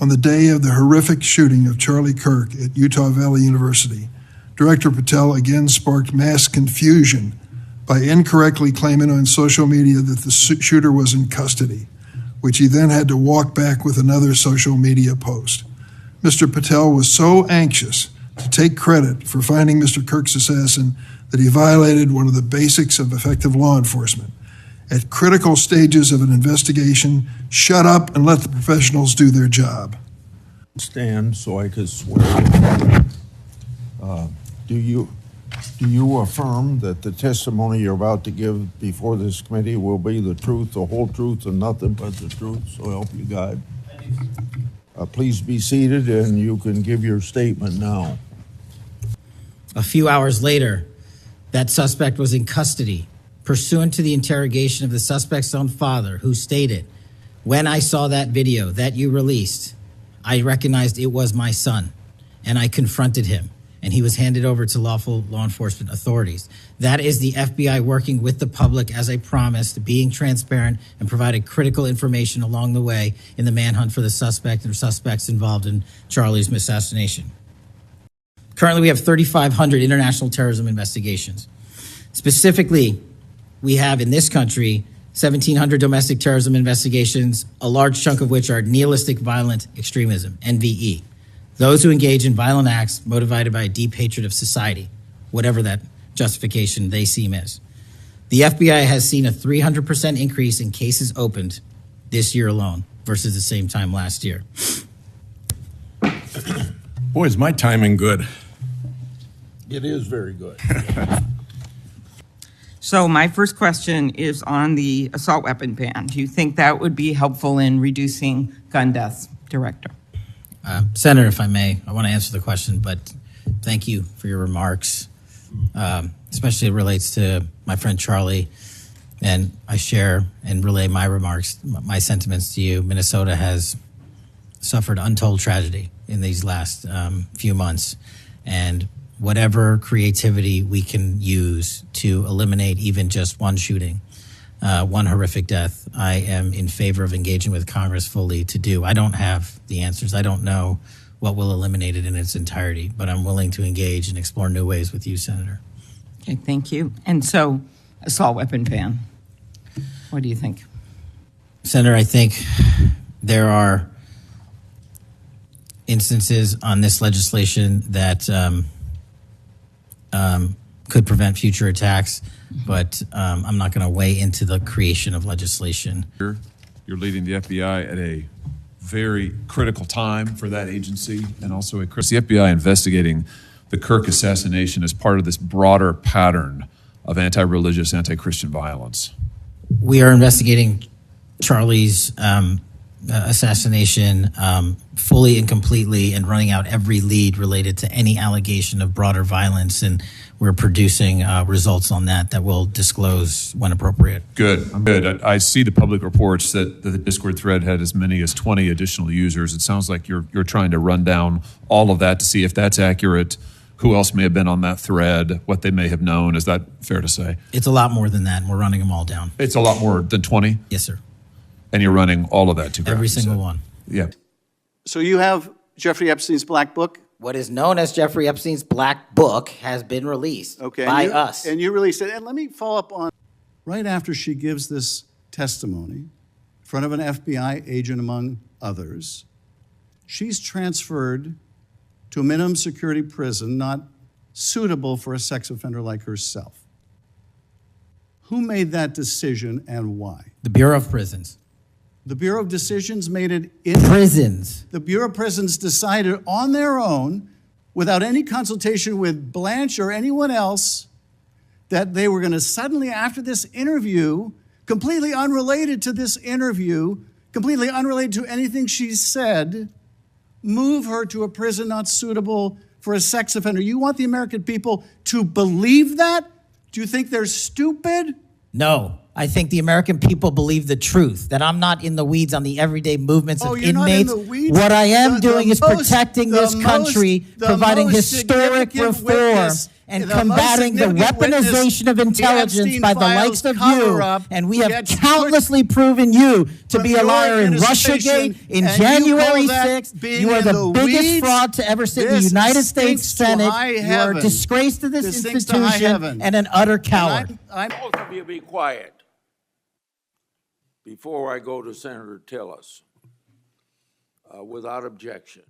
On the day of the horrific shooting of Charlie Kirk at Utah Valley University, Director Patel again sparked mass confusion by incorrectly claiming on social media that the shooter was in custody, which he then had to walk back with another social media post. Mr. Patel was so anxious to take credit for finding Mr. Kirk's assassin that he violated one of the basics of effective law enforcement. At critical stages of an investigation, shut up and let the professionals do their job. Stand so I could swear. Do you affirm that the testimony you're about to give before this committee will be the truth, the whole truth, and nothing but the truth? So help you God. Please be seated, and you can give your statement now. A few hours later, that suspect was in custody, pursuant to the interrogation of the suspect's own father, who stated, "When I saw that video that you released, I recognized it was my son, and I confronted him, and he was handed over to lawful law enforcement authorities." That is the FBI working with the public, as I promised, being transparent and providing critical information along the way in the manhunt for the suspect and suspects involved in Charlie's assassination. Currently, we have 3,500 international terrorism investigations. Specifically, we have in this country 1,700 domestic terrorism investigations, a large chunk of which are nihilistic violent extremism, NVE. Those who engage in violent acts motivated by a deep hatred of society, whatever that justification they seem is. The FBI has seen a 300% increase in cases opened this year alone versus the same time last year. Boy, is my timing good. It is very good. So my first question is on the assault weapon ban. Do you think that would be helpful in reducing gun deaths, Director? Senator, if I may, I want to answer the question, but thank you for your remarks. Especially it relates to my friend Charlie, and I share and relay my remarks, my sentiments to you. Minnesota has suffered untold tragedy in these last few months, and whatever creativity we can use to eliminate even just one shooting, one horrific death, I am in favor of engaging with Congress fully to do. I don't have the answers. I don't know what will eliminate it in its entirety, but I'm willing to engage and explore new ways with you, Senator. Okay, thank you. And so, assault weapon ban, what do you think? Senator, I think there are instances on this legislation that could prevent future attacks, but I'm not going to weigh into the creation of legislation. You're leading the FBI at a very critical time for that agency, and also the FBI investigating the Kirk assassination as part of this broader pattern of anti-religious, anti-Christian violence. We are investigating Charlie's assassination fully and completely, and running out every lead related to any allegation of broader violence, and we're producing results on that we'll disclose when appropriate. Good. I see the public reports that the Discord thread had as many as 20 additional users. It sounds like you're trying to run down all of that to see if that's accurate, who else may have been on that thread, what they may have known. Is that fair to say? It's a lot more than that, and we're running them all down. It's a lot more than 20? Yes, sir. And you're running all of that to ground? Every single one. Yeah. So you have Jeffrey Epstein's Black Book? What is known as Jeffrey Epstein's Black Book has been released by us. And you released it. And let me follow up on, right after she gives this testimony in front of an FBI agent, among others, she's transferred to a minimum security prison not suitable for a sex offender like herself. Who made that decision and why? The Bureau of Prisons. The Bureau of Decisions made it in prisons. The Bureau of Prisons decided on their own, without any consultation with Blanche or anyone else, that they were going to suddenly, after this interview, completely unrelated to this interview, completely unrelated to anything she said, move her to a prison not suitable for a sex offender. You want the American people to believe that? Do you think they're stupid? No. I think the American people believe the truth, that I'm not in the weeds on the everyday movements of inmates. Not in the weeds? What I am doing is protecting this country, providing historic reform, and the most combating the significant witness, weaponization of the intelligence Epstein by the files likes of you. cover-up, And we have gets countlessly proven you to from be a your liar in administration, Russiagate, in and you January call that 6th. being You are in the the biggest weeds? fraud to ever sit in the This United States stinks to Senate. high You are a heaven. disgrace to this This stinks to high institution heaven. and an utter coward. I'm Both of you be quiet before I go to Senator Tillis without objection.